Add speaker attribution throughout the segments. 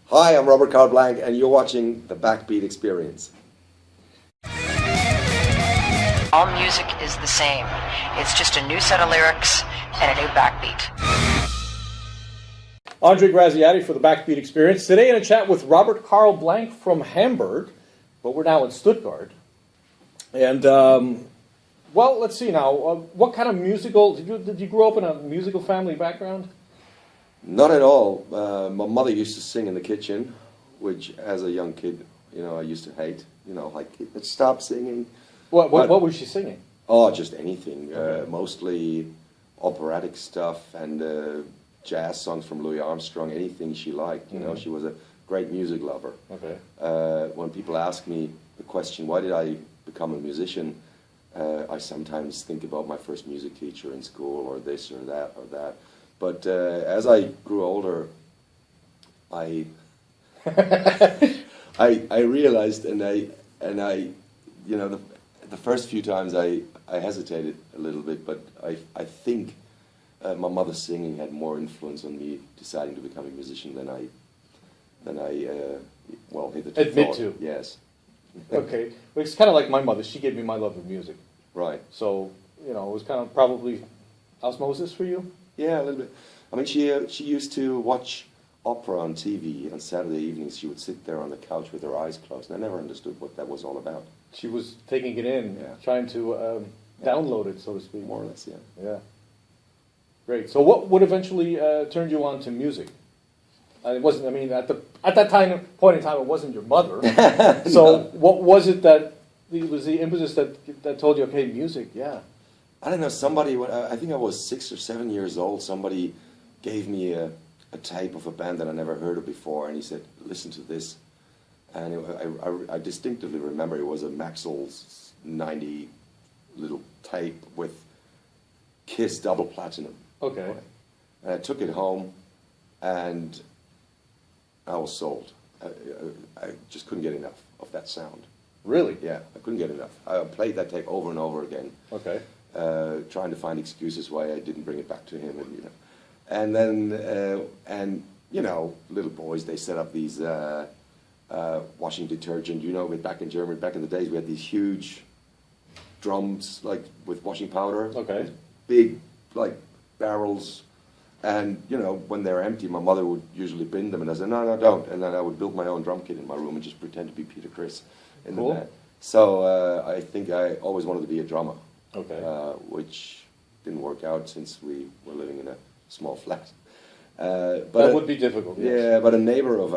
Speaker 1: Hi, I'm Robert Carl Blank, and you're watching the Backbeat Experience.
Speaker 2: All music is the same. It's just a new set of lyrics and a new backbeat.
Speaker 3: AndreGraziadei for the Backbeat Experience. Today in a chat with Robert Carl Blank from Hamburg, but we're now in Stuttgart. And, well, let's see now. What kind of musical, did you grow up in a musical family background?
Speaker 1: Not at all. My mother used to sing in the kitchen, which as a young kid, I used to hate. Like, stop singing.
Speaker 3: What was she singing?
Speaker 1: Oh, just anything. Mostly operatic stuff and jazz songs from Louis Armstrong, anything she liked. She was a great music lover.
Speaker 3: Okay.
Speaker 1: When people ask me the question, why did I become a musician, I sometimes think about my first music teacher in school or this or that or that. But as I grew older, I realized, and I the first few times I hesitated a little bit, but I think my mother's singing had more influence on me deciding to become a musician than I hitherto
Speaker 3: Admit
Speaker 1: thought.
Speaker 3: to.
Speaker 1: Yes.
Speaker 3: Okay. Well, it's kind of like my mother. She gave me my love of music.
Speaker 1: Right.
Speaker 3: So, it was kind of probably osmosis for you?
Speaker 1: Yeah, a little bit. I mean, she used to watch opera on TV on Saturday evenings. She would sit there on the couch with her eyes closed, and I never understood what that was all about.
Speaker 3: She was taking it in,
Speaker 1: Yeah.
Speaker 3: trying to download it, so to speak.
Speaker 1: More or less, yeah.
Speaker 3: Yeah. Great. So what would eventually turn you on to music? It wasn't, at that point in time, it wasn't your mother. So what was it that was the impetus that told you, okay, music, yeah.
Speaker 1: I don't know, somebody, I think I was 6 or 7 years old, somebody gave me a tape of a band that I never heard of before, and he said, listen to this. And I distinctively remember it was a Maxell's 90 little tape with Kiss double platinum.
Speaker 3: Okay.
Speaker 1: And I took it home, and I was sold. I just couldn't get enough of that sound.
Speaker 3: Really?
Speaker 1: Yeah, I couldn't get enough. I played that tape over and over again.
Speaker 3: Okay.
Speaker 1: Trying to find excuses why I didn't bring it back to him, and then little boys, they set up these washing detergent. Back in Germany, back in the days, we had these huge drums like with washing powder.
Speaker 3: Okay.
Speaker 1: Big like barrels, and when they're empty, my mother would usually bin them, and I said, no, don't, and then I would build my own drum kit in my room and just pretend to be Peter Criss in the band. So I think I always wanted to be a drummer.
Speaker 3: Okay.
Speaker 1: Which didn't work out since we were living in a small flat.
Speaker 3: That would be difficult. Yes.
Speaker 1: Yeah, but a neighbor of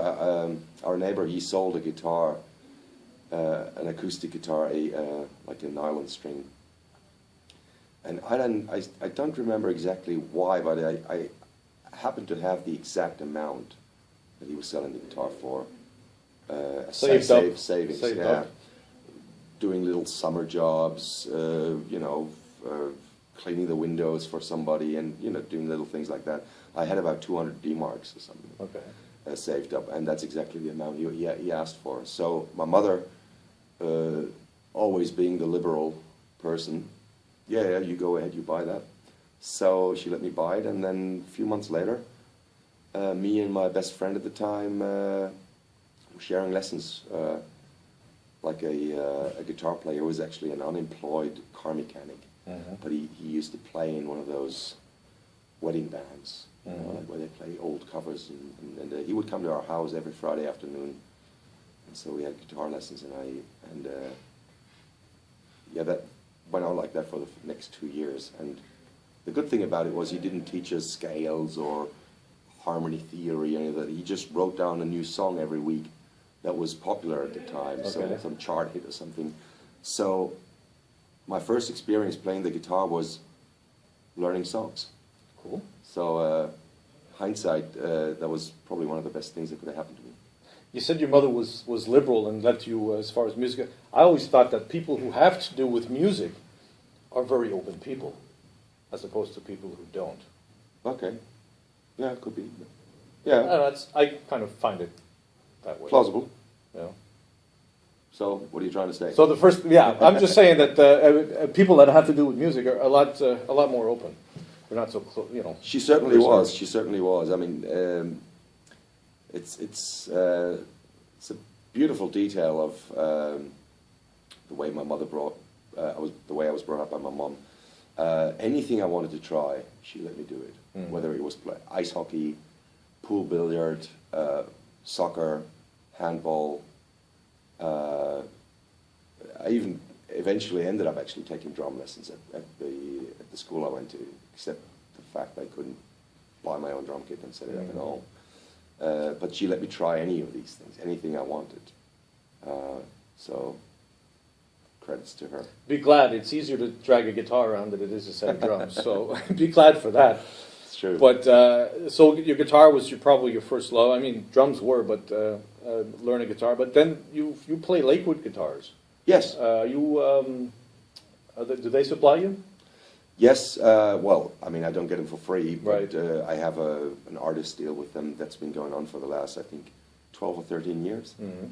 Speaker 1: our neighbor, he sold a guitar, an acoustic guitar, like a nylon string. And I don't remember exactly why, but I happened to have the exact amount that he was selling the guitar for. Savings.
Speaker 3: Saved
Speaker 1: yeah.
Speaker 3: up.
Speaker 1: Doing little summer jobs, cleaning the windows for somebody, and doing little things like that. I had about 200 D-marks or something.
Speaker 3: Okay.
Speaker 1: Saved up, and that's exactly the amount he asked for. So my mother, always being the liberal person, yeah, you go ahead, you buy that. So she let me buy it, and then a few months later, me and my best friend at the time were sharing lessons. Like a guitar player who was actually an unemployed car mechanic, but he used to play in one of those wedding bands, like where they play old covers, and he would come to our house every Friday afternoon, and so we had guitar lessons, and that went on like that for the next 2 years. And the good thing about it was he didn't teach us scales or harmony theory or any of that. He just wrote down a new song every week that was popular at the time,
Speaker 3: Okay.
Speaker 1: some chart hit or something. So my first experience playing the guitar was learning songs.
Speaker 3: Cool.
Speaker 1: So hindsight, that was probably one of the best things that could have happened to me.
Speaker 3: You said your mother was liberal and led you as far as music. I always thought that people who have to do with music are very open people, as opposed to people who don't.
Speaker 1: Okay. Yeah, it could be. Yeah.
Speaker 3: I kind of find it that way.
Speaker 1: Plausible.
Speaker 3: Yeah.
Speaker 1: So, what are you trying to say?
Speaker 3: So I'm just saying that people that have to do with music are a lot more open. They're not so close,
Speaker 1: She certainly was. She certainly was. I mean, it's a beautiful detail of the way my mother the way I was brought up by my mom. Anything I wanted to try, she let me do it. Whether it was ice hockey, pool billiard, soccer, handball. I even eventually ended up actually taking drum lessons at the school I went to, except the fact I couldn't buy my own drum kit and set it up at home. But she let me try any of these things, anything I wanted. So credits to her.
Speaker 3: Be glad. It's easier to drag a guitar around than it is a set of drums. So be glad for that.
Speaker 1: It's true.
Speaker 3: But so your guitar was probably your first love. I mean, drums were, but learning guitar. But then you play Lakewood Guitars.
Speaker 1: Yes.
Speaker 3: Do they supply you?
Speaker 1: Yes. Well, I mean, I don't get them for free, but
Speaker 3: Right.
Speaker 1: I have an artist deal with them that's been going on for the last, I think, 12 or 13 years.
Speaker 3: Mm-hmm.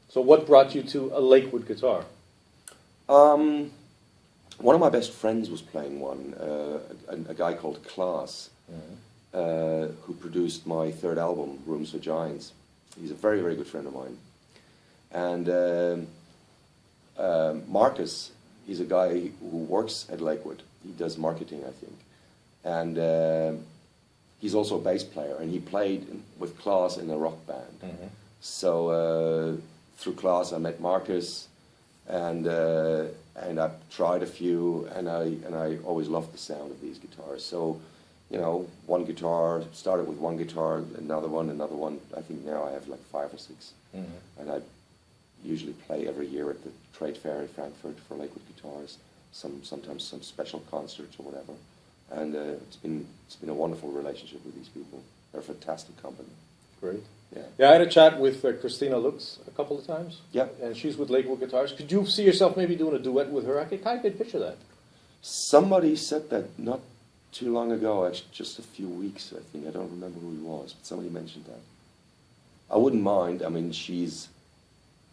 Speaker 3: So what brought you to a Lakewood guitar?
Speaker 1: One of my best friends was playing one, a guy called Klaas, who produced my third album, Rooms for Giants. He's a very, very good friend of mine. And Marcus, he's a guy who works at Lakewood. He does marketing, I think. And he's also a bass player, and he played with Klaas in a rock band.
Speaker 3: Mm-hmm.
Speaker 1: So through Klaas, I met Marcus, and I tried a few, and I always loved the sound of these guitars. So, you know, one guitar, started with one guitar, another one. I think now I have like 5 or 6. Mm-hmm. And I usually play every year at the trade fair in Frankfurt for Lakewood Guitars. Sometimes some special concerts or whatever. And it's been a wonderful relationship with these people. They're a fantastic company.
Speaker 3: Great.
Speaker 1: Yeah.
Speaker 3: Yeah, I had a chat with Christina Lux a couple of times.
Speaker 1: Yeah.
Speaker 3: And she's with Lakewood Guitars. Could you see yourself maybe doing a duet with her? I could kind of picture that.
Speaker 1: Somebody said that not too long ago, actually just a few weeks, I think. I don't remember who he was, but somebody mentioned that. I wouldn't mind. I mean, she's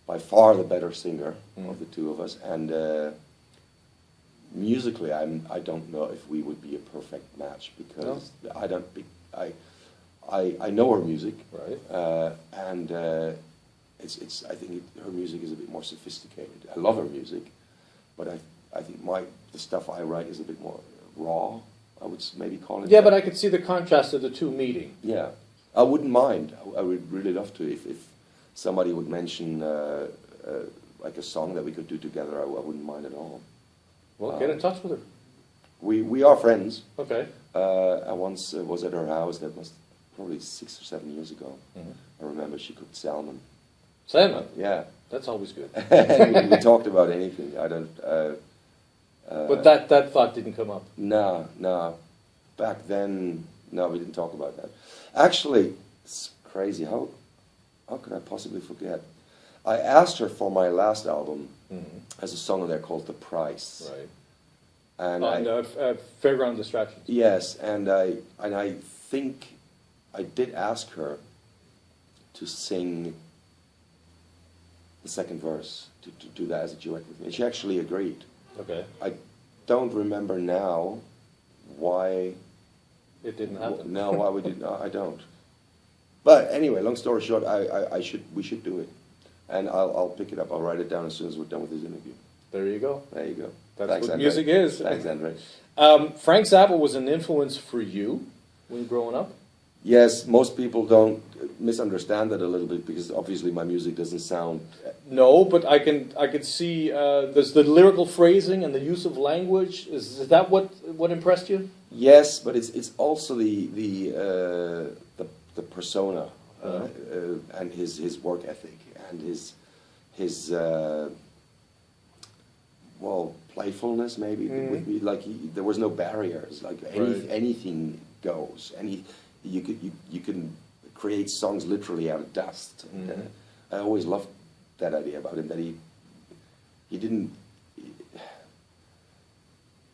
Speaker 1: by far the better singer of the two of us, and musically, I don't know if we would be a perfect match, because I know her music,
Speaker 3: Right.
Speaker 1: and I think her music is a bit more sophisticated. I love her music, but I think the stuff I write is a bit more raw, I would maybe call it.
Speaker 3: Yeah, but I could see the contrast of the two meeting.
Speaker 1: Yeah, I wouldn't mind. I would really love to if somebody would mention like a song that we could do together. I wouldn't mind at all.
Speaker 3: Well, get in touch with her.
Speaker 1: We are friends.
Speaker 3: Okay.
Speaker 1: I once was at her house. That was probably 6 or 7 years ago.
Speaker 3: Mm-hmm.
Speaker 1: I remember she cooked salmon.
Speaker 3: Salmon?
Speaker 1: Yeah.
Speaker 3: That's always good.
Speaker 1: we talked about anything. I don't.
Speaker 3: But that thought didn't come up.
Speaker 1: No. Back then, no, we didn't talk about that. Actually, it's crazy. How could I possibly forget? I asked her for my last album as a song on there called "The Price."
Speaker 3: Right.
Speaker 1: And
Speaker 3: Fairground Distractions.
Speaker 1: yes, and I think I did ask her to sing the second verse, to do that as a duet with me. And she actually agreed.
Speaker 3: Okay.
Speaker 1: I don't remember now why
Speaker 3: It didn't happen.
Speaker 1: No, why we didn't. I don't. But anyway, long story short, we should do it, and I'll pick it up. I'll write it down as soon as we're done with this interview.
Speaker 3: There you go.
Speaker 1: There you go.
Speaker 3: That's
Speaker 1: Thanks,
Speaker 3: what
Speaker 1: Andre.
Speaker 3: music is.
Speaker 1: Thanks, Andre.
Speaker 3: Frank Zappa was an influence for you when growing up?
Speaker 1: Yes, most people don't misunderstand that a little bit, because obviously my music doesn't sound.
Speaker 3: No, but I could see there's the lyrical phrasing and the use of language. Is that what impressed you?
Speaker 1: Yes, but it's also the persona and his work ethic and his playfulness maybe with me. Like there was no barriers. Like anything goes. You can create songs literally out of dust. And, I always loved that idea about him, that he didn't.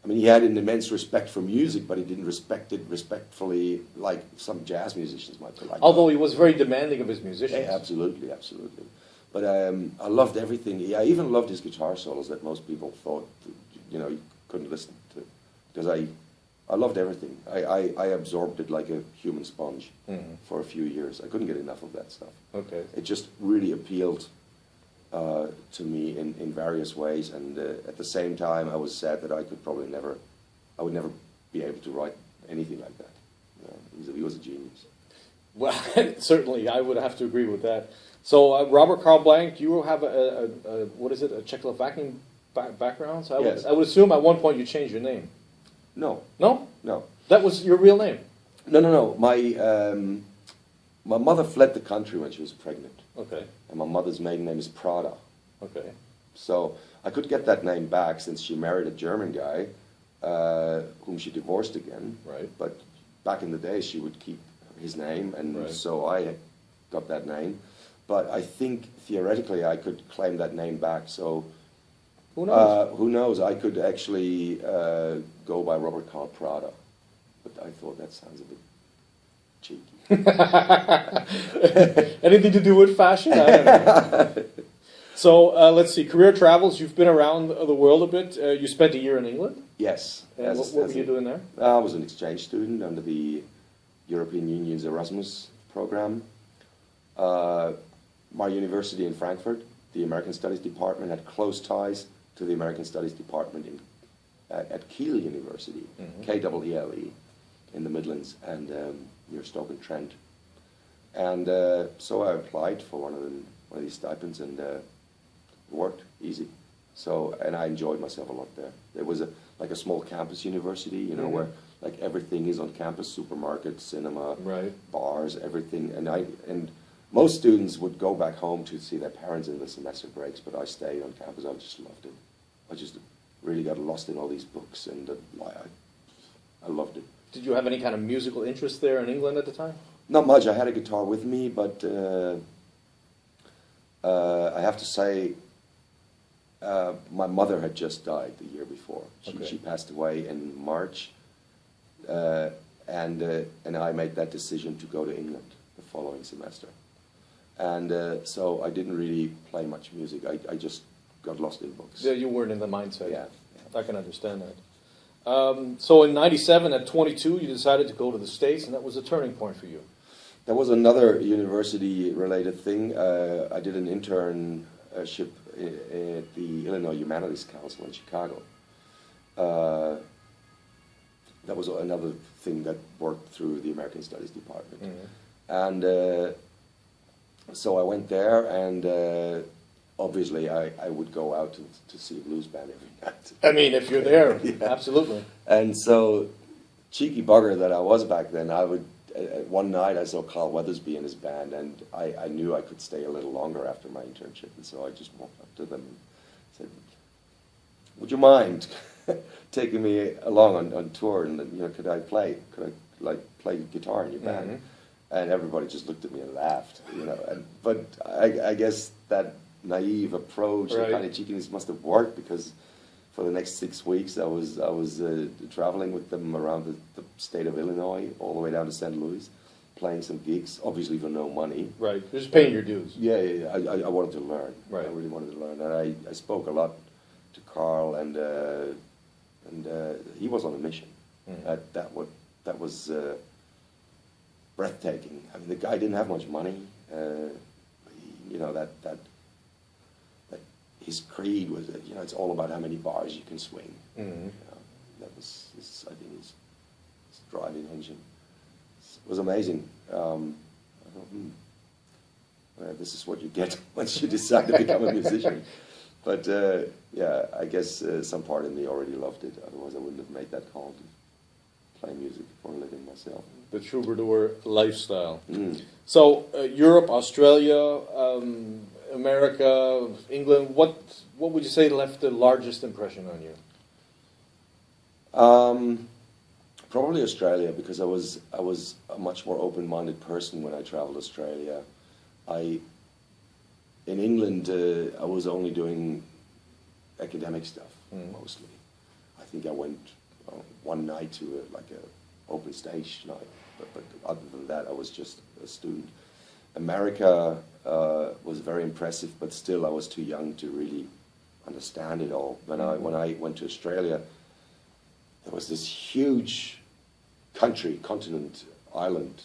Speaker 1: I mean, he had an immense respect for music, but he didn't respect it respectfully like some jazz musicians might be like.
Speaker 3: Although he was very demanding of his musicians.
Speaker 1: Yeah, absolutely. But I loved everything. I even loved his guitar solos that most people thought, you couldn't listen to, because I loved everything. I absorbed it like a human sponge for a few years. I couldn't get enough of that stuff.
Speaker 3: Okay.
Speaker 1: It just really appealed to me in various ways, and at the same time, I was sad that I would never be able to write anything like that. He was a genius.
Speaker 3: Well, certainly, I would have to agree with that. So, Robert Karl Blank, you have a what is it, a Czechoslovakian background? So
Speaker 1: Yes.
Speaker 3: I would assume at one point you changed your name.
Speaker 1: No,
Speaker 3: No?
Speaker 1: no.
Speaker 3: That was your real name?
Speaker 1: No. My mother fled the country when she was pregnant,
Speaker 3: Okay,
Speaker 1: and my mother's maiden name is Prada.
Speaker 3: okay.
Speaker 1: So I could get that name back since she married a German guy whom she divorced again.
Speaker 3: Right.
Speaker 1: But back in the day, she would keep his name, and
Speaker 3: Right.
Speaker 1: so I got that name. But I think theoretically I could claim that name back. So
Speaker 3: Who knows?
Speaker 1: who knows? I could actually go by Robert Karl Prada. But I thought that sounds a bit cheeky.
Speaker 3: Anything to do with fashion? I don't know. So, let's see, career travels, you've been around the world a bit. You spent a year in England.
Speaker 1: Yes.
Speaker 3: And what were you doing there?
Speaker 1: I was an exchange student under the European Union's Erasmus program. My university in Frankfurt, the American Studies Department, had close ties to the American Studies Department at Kiel University, K-E-E-L-E, in the Midlands, and near Stoke-on-Trent. And so I applied for one of these stipends, and it worked easy. So, and I enjoyed myself a lot there. It was like a small campus university, you know, where like everything is on campus: supermarkets, cinema,
Speaker 3: Right.
Speaker 1: bars, everything. And most students would go back home to see their parents in the semester breaks, but I stayed on campus. I just loved it. I just really got lost in all these books, and I loved it.
Speaker 3: Did you have any kind of musical interest there in England at the time?
Speaker 1: Not much. I had a guitar with me, but I have to say, my mother had just died the year before. She passed away in March, and I made that decision to go to England the following semester. And so I didn't really play much music. I just got lost in books.
Speaker 3: Yeah, you weren't in the mindset.
Speaker 1: Yeah.
Speaker 3: I can understand that. So in '97, at 22, you decided to go to the States, and that was a turning point for you.
Speaker 1: There was another university-related thing. I did an internship at the Illinois Humanities Council in Chicago. That was another thing that worked through the American Studies Department. And so I went there, and obviously I would go out to see a blues band every night.
Speaker 3: I mean, if you're there,
Speaker 1: Yeah.
Speaker 3: absolutely.
Speaker 1: And so, cheeky bugger that I was back then, I would, one night I saw Carl Weathersby and his band, and I knew I could stay a little longer after my internship, and so I just walked up to them and said, would you mind taking me along on tour, and could I play guitar in your band? And everybody just looked at me and laughed, but I guess that naive approach,
Speaker 3: Right.
Speaker 1: the kind of cheekiness must have worked, because for the next 6 weeks I was traveling with them around the state of Illinois, all the way down to St. Louis, playing some gigs, obviously for no money.
Speaker 3: Right, you're just paying your dues.
Speaker 1: Yeah. I wanted to learn.
Speaker 3: Right.
Speaker 1: I really wanted to learn, and I spoke a lot to Carl, and he was on a mission. That was breathtaking. I mean, the guy didn't have much money. That his creed was that it's all about how many bars you can swing. That was I think his driving engine. It was amazing. I thought, this is what you get once you decide to become a musician. But I guess some part of me already loved it. Otherwise, I wouldn't have made that call to play music for a living myself.
Speaker 3: The troubadour lifestyle. So, Europe, Australia, America, England, what would you say left the largest impression on you?
Speaker 1: Probably Australia, because I was a much more open-minded person when I traveled Australia. In England, I was only doing academic stuff mostly. I think I went one night to a open stage night, but other than that, I was just a student. America was very impressive, but still I was too young to really understand it all. When I went to Australia, there was this huge continent, island,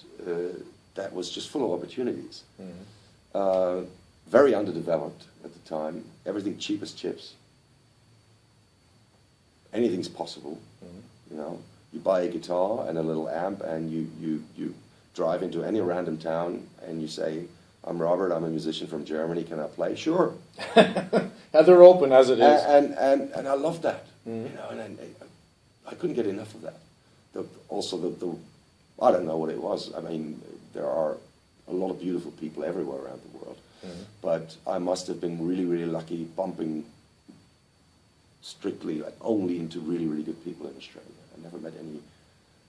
Speaker 1: that was just full of opportunities. Very underdeveloped at the time. Everything cheap as chips. Anything's possible, you know. You buy a guitar and a little amp, and you drive into any random town, and you say, "I'm Robert. I'm a musician from Germany. Can I play?" Sure.
Speaker 3: And they're open as it is.
Speaker 1: And I loved that. You know, and I couldn't get enough of that. Also, I don't know what it was. I mean, there are a lot of beautiful people everywhere around the world, but I must have been really, really lucky bumping strictly like only into really, really good people in Australia. I never met any.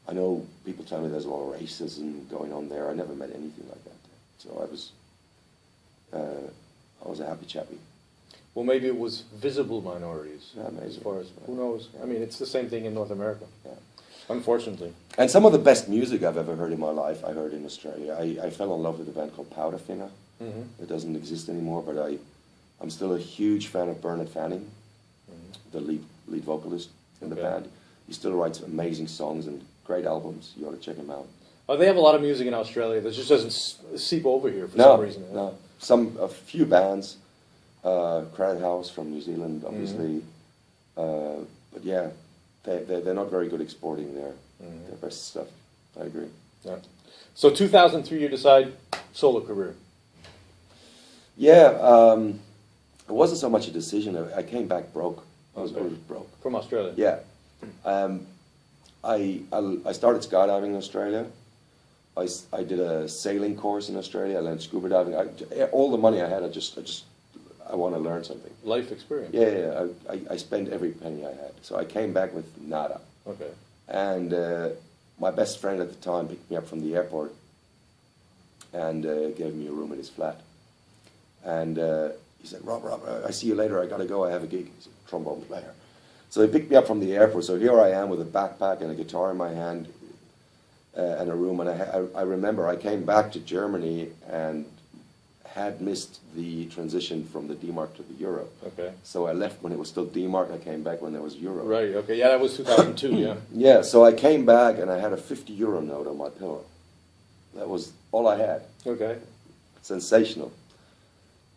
Speaker 1: I know people tell me there's a lot of racism going on there. I never met anything like that. So I was a happy chappie.
Speaker 3: Well, maybe it was visible minorities.
Speaker 1: Yeah, maybe.
Speaker 3: As far as who knows? I mean, it's the same thing in North America.
Speaker 1: Yeah.
Speaker 3: Unfortunately.
Speaker 1: And some of the best music I've ever heard in my life, I heard in Australia. I fell in love with a band called Powderfinger. It doesn't exist anymore, but I'm still a huge fan of Bernard Fanning, the lead vocalist in the band. He still writes amazing songs and great albums. You ought to check him out.
Speaker 3: Oh, they have a lot of music in Australia that just doesn't seep over here for some reason.
Speaker 1: No, a few bands, Crowd House from New Zealand, obviously, but yeah, they're not very good exporting their best stuff. I agree.
Speaker 3: Yeah. So 2003, you decide solo career.
Speaker 1: Yeah, it wasn't so much a decision. I came back broke. I was broke.
Speaker 3: From Australia?
Speaker 1: Yeah. I started skydiving in Australia. I did a sailing course in Australia. I learned scuba diving. All the money I had, I want to learn something.
Speaker 3: Life experience.
Speaker 1: Yeah. I spent every penny I had. So I came back with nada.
Speaker 3: Okay.
Speaker 1: And my best friend at the time picked me up from the airport and gave me a room in his flat. And he said, Rob, I see you later. I got to go. I have a gig. He's a trombone player. So he picked me up from the airport. So here I am with a backpack and a guitar in my hand and a room. And I remember I came back to Germany and had missed the transition from the D-Mark to the Euro.
Speaker 3: Okay.
Speaker 1: So I left when it was still D-Mark. I came back when there was Euro.
Speaker 3: Right, okay. Yeah, that was 2002, yeah.
Speaker 1: Yeah, so I came back and I had a 50 euro note on my pillow. That was all I had.
Speaker 3: Okay.
Speaker 1: Sensational.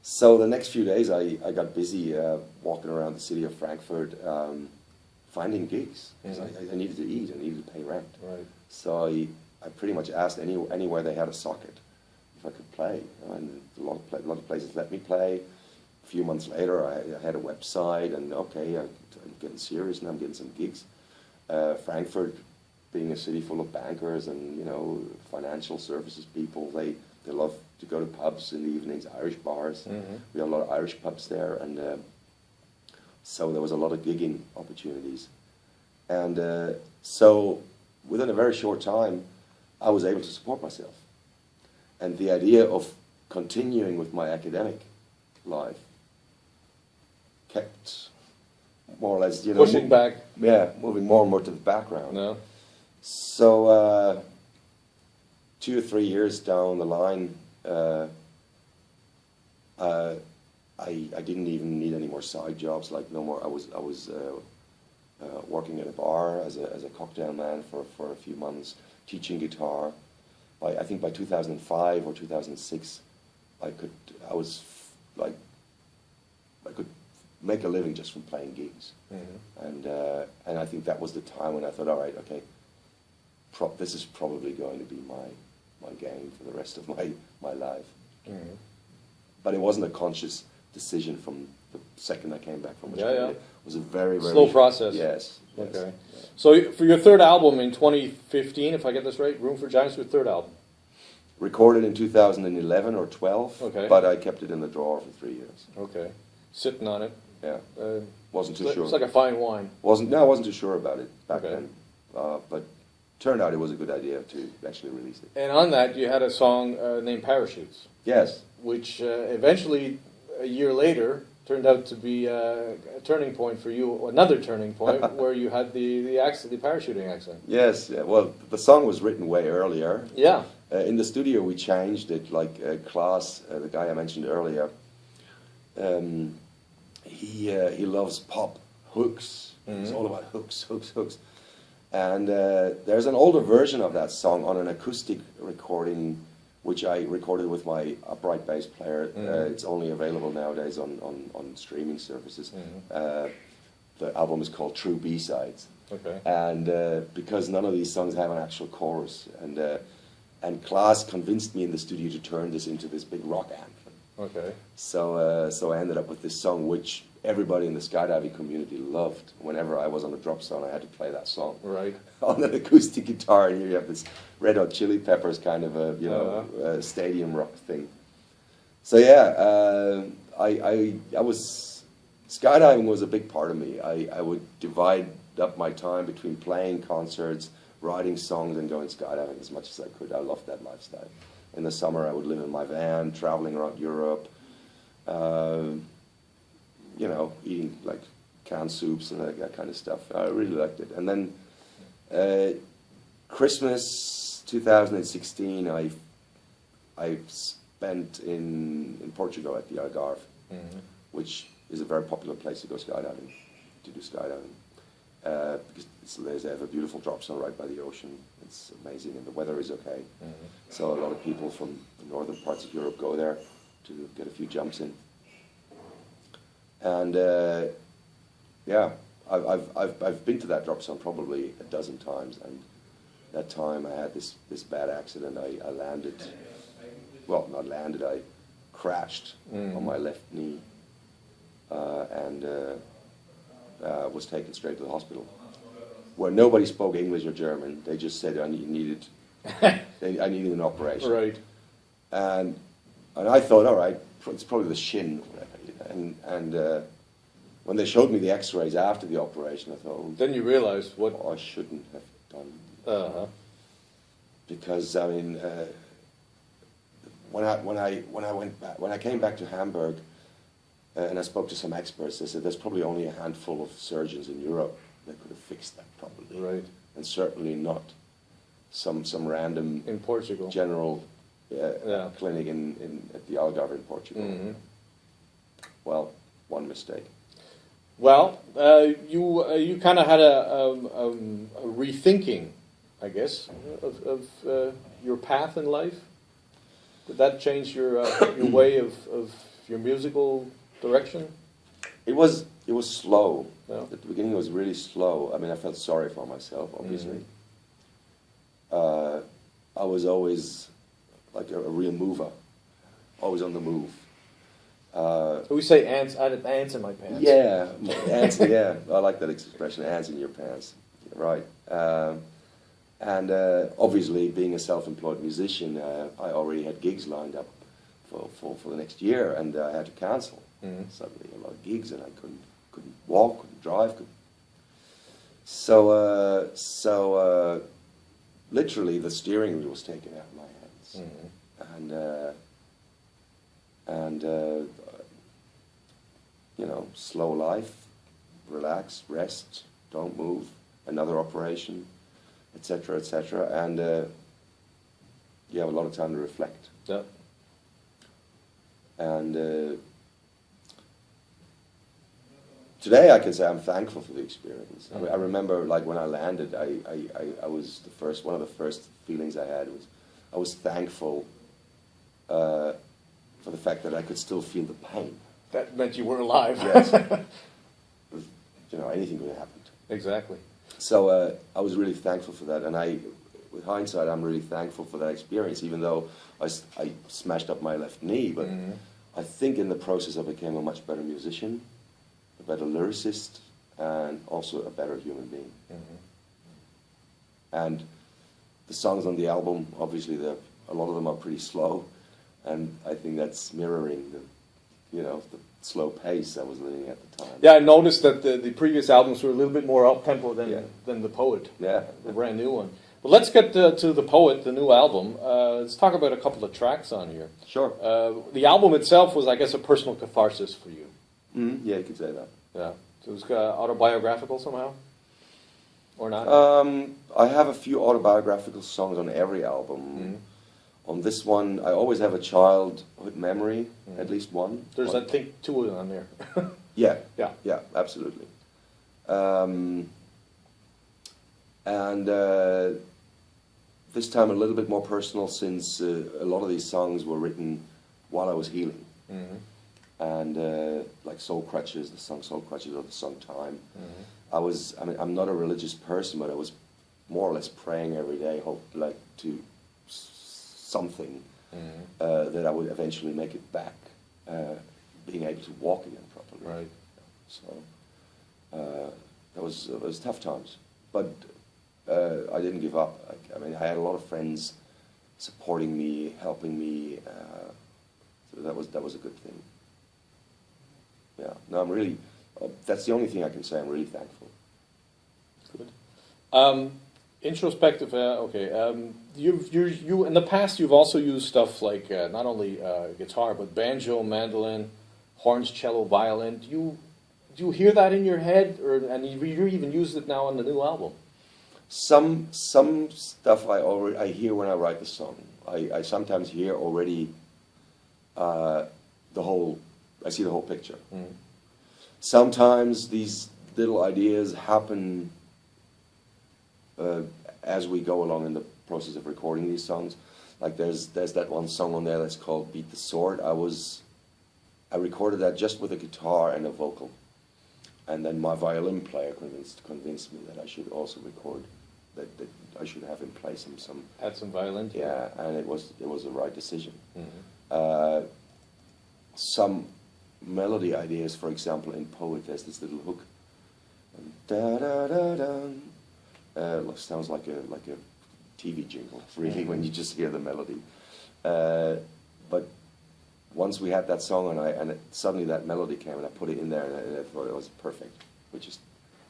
Speaker 1: So the next few days I got busy walking around the city of Frankfurt finding gigs. Because I needed to eat, I needed to pay rent.
Speaker 3: Right.
Speaker 1: So I pretty much asked anywhere they had a socket if I could play. And a lot of places let me play. A few months later I had a website and okay, I'm getting serious and I'm getting some gigs. Frankfurt being a city full of bankers and, you know, financial services people, they love to go to pubs in the evenings, Irish bars. We have a lot of Irish pubs there, and so there was a lot of gigging opportunities. And so within a very short time, I was able to support myself. And the idea of continuing with my academic life kept more or less, you know,
Speaker 3: pushing back.
Speaker 1: Yeah, moving more and more to the background.
Speaker 3: No.
Speaker 1: So 2 or 3 years down the line, I didn't even need any more side jobs. Like no more. I was working at a bar as a cocktail man for a few months, teaching guitar. I think by 2005 or 2006, I could make a living just from playing gigs. And I think that was the time when I thought, all right, okay, this is probably going to be my game for the rest of my life. But it wasn't a conscious decision from the second I came back from Australia. It was a very, very
Speaker 3: slow process.
Speaker 1: Yes.
Speaker 3: Okay. Yes. So for your third album in 2015, if I get this right, Room for Giants, your third album.
Speaker 1: Recorded in 2011 or 12,
Speaker 3: okay.
Speaker 1: But I kept it in the drawer for 3 years.
Speaker 3: Okay. Sitting on it.
Speaker 1: Yeah. Wasn't too sure.
Speaker 3: It's like a fine wine.
Speaker 1: I wasn't too sure about it back then. But turned out it was a good idea to actually release it.
Speaker 3: And on that, you had a song named Parachutes.
Speaker 1: Yes.
Speaker 3: Which eventually, a year later, turned out to be a turning point for you, another turning point, where you had the parachuting accent.
Speaker 1: Yes. Yeah. Well, the song was written way earlier.
Speaker 3: Yeah.
Speaker 1: In the studio, we changed it. Like Klaas, the guy I mentioned earlier, he loves pop hooks. It's all about hooks. And there's an older version of that song on an acoustic recording, which I recorded with my upright bass player. It's only available nowadays on streaming services. The album is called True B-Sides.
Speaker 3: Okay.
Speaker 1: And because none of these songs have an actual chorus, and Klaas convinced me in the studio to turn this into this big rock anthem.
Speaker 3: Okay.
Speaker 1: So I ended up with this song, which everybody in the skydiving community loved. Whenever I was on a drop zone, I had to play that song
Speaker 3: Right.
Speaker 1: on an acoustic guitar, and here you have this Red Hot Chili Peppers kind of a stadium rock thing. So yeah, I was skydiving was a big part of me. I would divide up my time between playing concerts, writing songs, and going skydiving as much as I could. I loved that lifestyle. In the summer, I would live in my van, traveling around Europe. You know, eating like canned soups and that kind of stuff. I really liked it. And then Christmas 2016, I spent in Portugal at the Algarve, which is a very popular place to go skydiving, to do skydiving. Because they have a beautiful drop zone right by the ocean. It's amazing, and the weather is okay. So a lot of people from the northern parts of Europe go there to get a few jumps in. And yeah, I've been to that drop zone probably a dozen times, and that time I had this bad accident. I landed, well, not landed, I crashed on my left knee, and was taken straight to the hospital, where nobody spoke English or German. They just said I needed an operation.
Speaker 3: Right.
Speaker 1: And I thought, all right, it's probably the shin. And when they showed me the X-rays after the operation, I thought, oh,
Speaker 3: Then you realized what.
Speaker 1: I shouldn't have done. Because I mean, when I came back to Hamburg, and I spoke to some experts, they said there's probably only a handful of surgeons in Europe that could have fixed that properly.
Speaker 3: Right.
Speaker 1: And certainly not some random
Speaker 3: In Portugal.
Speaker 1: general clinic at the Algarve in Portugal. Well, one mistake.
Speaker 3: Well, you kind of had a rethinking, I guess, of your path in life. Did that change your way of your musical direction?
Speaker 1: It was slow.
Speaker 3: Yeah.
Speaker 1: At the beginning, it was really slow. I mean, I felt sorry for myself, obviously. I was always like a real mover, always on the move.
Speaker 3: We say ants. I had ants in my pants.
Speaker 1: Yeah, ants. Yeah, I like that expression. Ants in your pants, right? And obviously, being a self-employed musician, I already had gigs lined up for the next year, and I had to cancel. Suddenly, a lot of gigs, and I couldn't walk, couldn't drive. So literally, the steering wheel was taken out of my hands, and you know, slow life, relax, rest, don't move, another operation, etc., etc., and you have a lot of time to reflect.
Speaker 3: Yeah.
Speaker 1: And today I can say I'm thankful for the experience. I remember, like, when I landed, I was one of the first feelings I had was I was thankful for the fact that I could still feel the pain.
Speaker 3: That meant you were alive.
Speaker 1: Yes. You know, anything could have happened.
Speaker 3: Exactly.
Speaker 1: So I was really thankful for that, and with hindsight, I'm really thankful for that experience, even though I smashed up my left knee. But I think in the process I became a much better musician, a better lyricist, and also a better human being. And the songs on the album, obviously, a lot of them are pretty slow, and I think that's mirroring the slow pace I was living at the time.
Speaker 3: Yeah, I noticed that the previous albums were a little bit more up-tempo than The Poet,
Speaker 1: Yeah.
Speaker 3: the brand new one. But let's get to The Poet, the new album. Let's talk about a couple of tracks on here.
Speaker 1: Sure.
Speaker 3: The album itself was, I guess, a personal catharsis for you.
Speaker 1: Yeah, you could say that.
Speaker 3: Yeah. So it was autobiographical somehow? Or not?
Speaker 1: I have a few autobiographical songs on every album. On this one, I always have a childhood memory, at least one.
Speaker 3: There's, I think, two on there.
Speaker 1: Yeah,
Speaker 3: Yeah.
Speaker 1: yeah, absolutely. And this time a little bit more personal, since a lot of these songs were written while I was healing. And like Soul Crutches, the song Soul Crutches, or the song Time. I mean, I'm not a religious person, but I was more or less praying every day, hope like to something that I would eventually make it back, being able to walk again properly.
Speaker 3: Right.
Speaker 1: So it was tough times, but I didn't give up. I mean, I had a lot of friends supporting me, helping me. So that was a good thing. Yeah. No, I'm really. That's the only thing I can say. I'm really thankful.
Speaker 3: Good. Introspective. Okay. You in the past you've also used stuff like not only guitar but banjo, mandolin, horns, cello, violin. Do you hear that in your head, and you even use it now on the new album?
Speaker 1: Some stuff I hear when I write the song. I sometimes hear already I see the whole picture. Sometimes these little ideas happen as we go along in the process of recording these songs. Like there's that one song on there that's called Beat the Sword. I recorded that just with a guitar and a vocal. And then my violin player convinced me that I should also record, that I should have in place some
Speaker 3: Add some violin to it.
Speaker 1: Yeah, and it was the right decision. Some melody ideas, for example, in Poet, there's this little hook. Da da da da. Sounds like a TV jingle, really, when you just hear the melody. But once we had that song, suddenly that melody came, and I put it in there, and I thought it was perfect.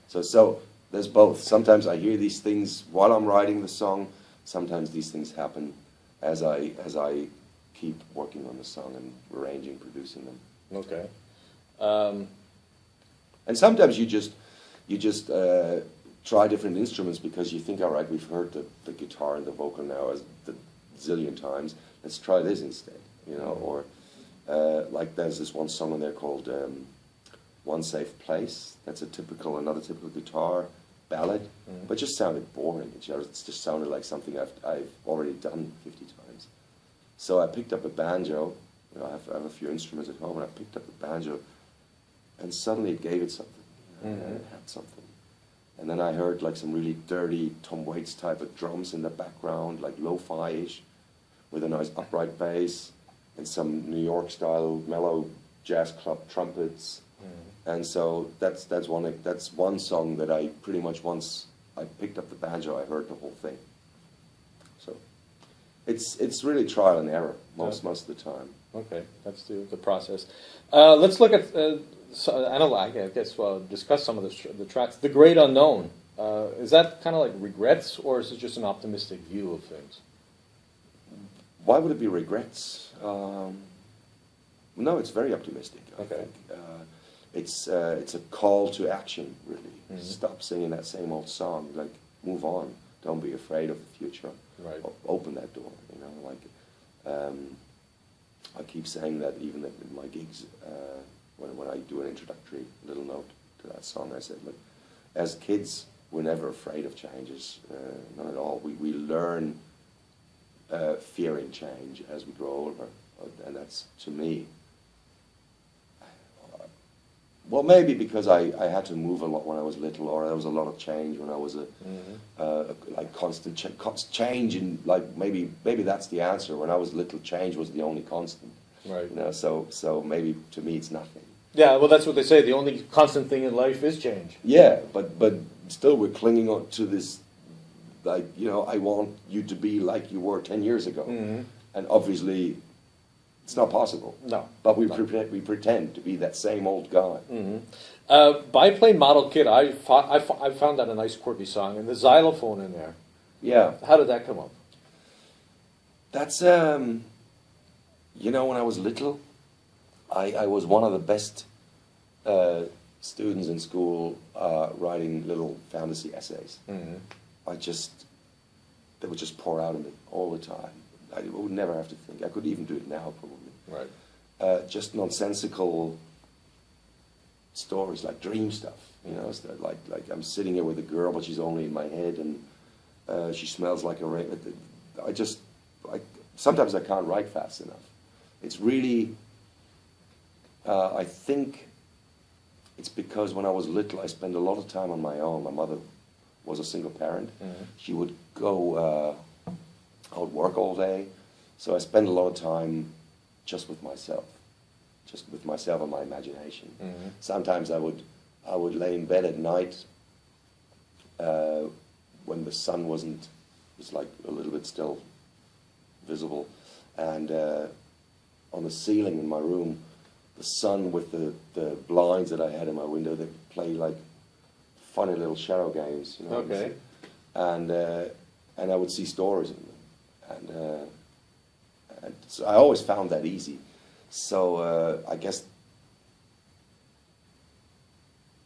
Speaker 1: So there's both. Sometimes I hear these things while I'm writing the song. Sometimes these things happen as I keep working on the song and arranging, producing them.
Speaker 3: Okay.
Speaker 1: And sometimes you just try different instruments because you think, all right, we've heard the guitar and the vocal now as the zillion times. Let's try this instead, you know. Or like there's this one song on there called "One Safe Place." That's another typical guitar ballad, but just sounded boring. It just sounded like something I've already done 50 times. So I picked up a banjo. You know, I have a few instruments at home, and I picked up a banjo, and suddenly it gave it something. It had something. And then I heard like some really dirty Tom Waits type of drums in the background, like lo-fi-ish, with a nice upright bass, and some New York style mellow jazz club trumpets. And so that's one song that I pretty much, once I picked up the banjo, I heard the whole thing. So it's really trial and error most of the time.
Speaker 3: Okay, that's the process. Let's look at Analogue. I guess discuss some of the tracks. The Great Unknown. Is that kind of like regrets, or is it just an optimistic view of things?
Speaker 1: Why would it be regrets? No, it's very optimistic. I think. It's a call to action, really. Stop singing that same old song. Like, move on. Don't be afraid of the future.
Speaker 3: Right.
Speaker 1: Open that door. You know, like I keep saying that even in my gigs, when I do an introductory little note to that song, I said, look, as kids, we're never afraid of changes. Not at all. We learn fearing change as we grow older, and that's, to me. Well, maybe because I had to move a lot when I was little, or there was a lot of change when I was like constant change, and like maybe that's the answer. When I was little, change was the only constant.
Speaker 3: Right.
Speaker 1: You know, so maybe to me it's nothing.
Speaker 3: Yeah, well, that's what they say. The only constant thing in life is change.
Speaker 1: Yeah, but still we're clinging on to this, like, you know, I want you to be like you were 10 years ago, and obviously. It's not possible.
Speaker 3: No.
Speaker 1: But we pretend to be that same old guy.
Speaker 3: Biplane Model Kit, I found that a nice quirky song, and the xylophone in there.
Speaker 1: Yeah.
Speaker 3: How did that come up?
Speaker 1: That's, you know, when I was little, I was one of the best students in school writing little fantasy essays. They would just pour out of me all the time. I would never have to think. I could even do it now, probably.
Speaker 3: Right.
Speaker 1: Just nonsensical stories, like dream stuff. You know, it's like I'm sitting here with a girl, but she's only in my head, and she smells like a rain. Sometimes I can't write fast enough. It's really, I think it's because when I was little, I spent a lot of time on my own. My mother was a single parent. Mm-hmm. She would go out work all day, so I spent a lot of time just with myself and my imagination. Mm-hmm. Sometimes I would lay in bed at night when the sun was like a little bit still visible, and on the ceiling in my room, the sun with the blinds that I had in my window, they play like funny little shadow games, you know.
Speaker 3: Okay.
Speaker 1: And I would see stories in them, and so I always found that easy. So I guess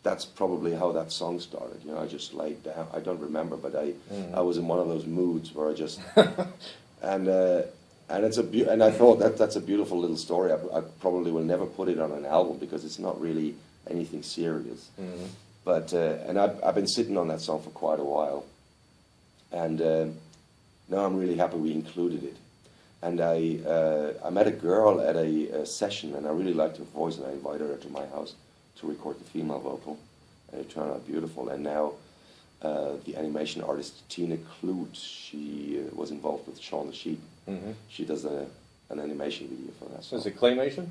Speaker 1: that's probably how that song started. You know, I just laid down. I don't remember, but I was in one of those moods where I just and I thought that's a beautiful little story. I probably will never put it on an album because it's not really anything serious. Mm-hmm. But and I've been sitting on that song for quite a while, and now I'm really happy we included it. And I met a girl at a session, and I really liked her voice, and I invited her to my house to record the female vocal, and it turned out beautiful. And now the animation artist Tina Clute, she was involved with Shaun the Sheep. Mm-hmm. She does an animation video for that song.
Speaker 3: Is it claymation?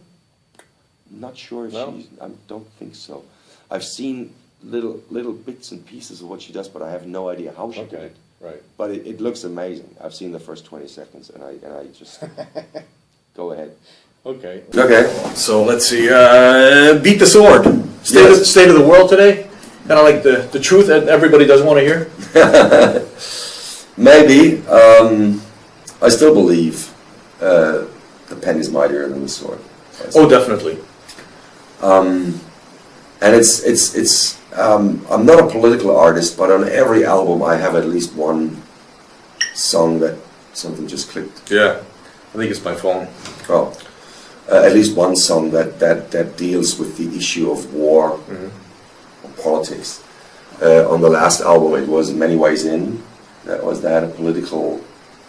Speaker 1: I'm not sure if
Speaker 3: no?
Speaker 1: I don't think so. I've seen little bits and pieces of what she does, but I have no idea how she did it.
Speaker 3: Right.
Speaker 1: But it looks amazing. I've seen the first 20 seconds, and I just go ahead.
Speaker 3: Okay.
Speaker 1: Okay.
Speaker 3: So let's see. Beat the sword. State of the world today. Kind of like the truth that everybody doesn't want to hear.
Speaker 1: Maybe. I still believe the pen is mightier than the sword.
Speaker 3: Oh, definitely.
Speaker 1: And it's I'm not a political artist, but on every album I have at least one song that something just clicked.
Speaker 3: Yeah, I think it's my phone.
Speaker 1: Oh, at least one song that deals with the issue of war, or politics. On the last album it was Many Ways In. That had a political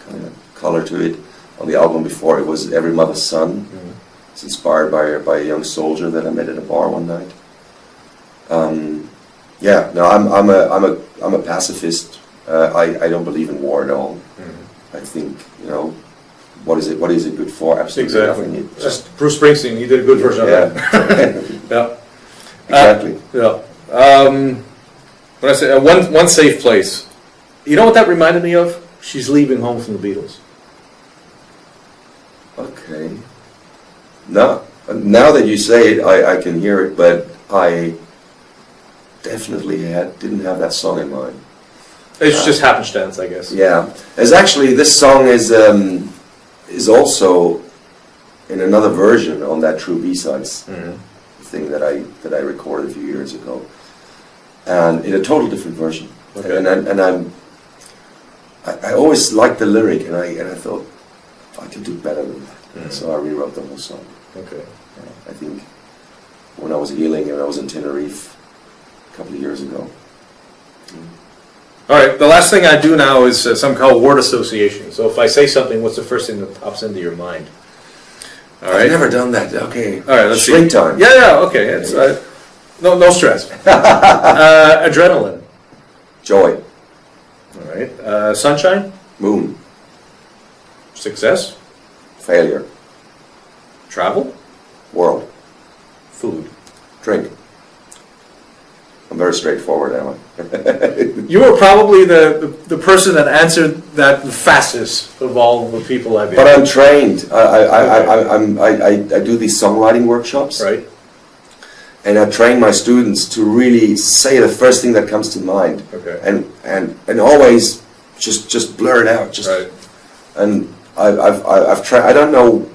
Speaker 1: kind of color to it. On the album before it was Every Mother's Son. It's inspired by a young soldier that I met at a bar one night. Yeah, no, I'm a pacifist. I don't believe in war at all. I think, you know, what is it good for? Absolutely nothing. It
Speaker 3: just Bruce Springsteen. He did a good version of that. Yeah.
Speaker 1: Exactly.
Speaker 3: Yeah. When I say one safe place, you know what that reminded me of? She's Leaving Home from the Beatles.
Speaker 1: Okay. No, now that you say it, I can hear it, but I definitely didn't have that song in mind.
Speaker 3: It's just happenstance, I guess.
Speaker 1: Yeah, as actually this song is also in another version on that True B-Sides thing that I recorded a few years ago, and in a total different version. Okay. And I always liked the lyric, and I thought I could do better than that. So I rewrote the whole song.
Speaker 3: Okay.
Speaker 1: I think when I was healing and I was in Tenerife a couple of years ago.
Speaker 3: All right, the last thing I do now is something called word association. So if I say something, what's the first thing that pops into your mind? All right.
Speaker 1: I've never done that. Okay.
Speaker 3: All right, let's see.
Speaker 1: Shrink time.
Speaker 3: Yeah, okay. It's, no stress. Adrenaline.
Speaker 1: Joy.
Speaker 3: All right. Sunshine.
Speaker 1: Moon.
Speaker 3: Success.
Speaker 1: Failure.
Speaker 3: Travel.
Speaker 1: World.
Speaker 3: Food.
Speaker 1: Drink. I'm very straightforward, am I?
Speaker 3: You were probably the person that answered that the fastest of all the people I've been.
Speaker 1: But I'm trained. I do these songwriting workshops.
Speaker 3: Right.
Speaker 1: And I train my students to really say the first thing that comes to mind.
Speaker 3: Okay.
Speaker 1: And always just blur it out. Just
Speaker 3: right.
Speaker 1: And I've tried. I don't know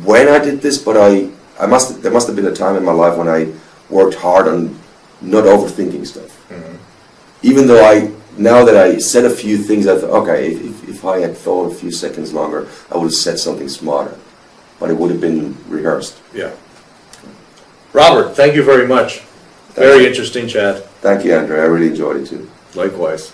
Speaker 1: when I did this, but there must have been a time in my life when I worked hard on not overthinking stuff. Mm-hmm. Even though now that I said a few things, I thought, okay, if I had thought a few seconds longer, I would have said something smarter, but it would have been rehearsed.
Speaker 3: Yeah. Robert, thank you very much.
Speaker 4: Very interesting chat.
Speaker 1: Thank you, Andre. I really enjoyed it too.
Speaker 4: Likewise.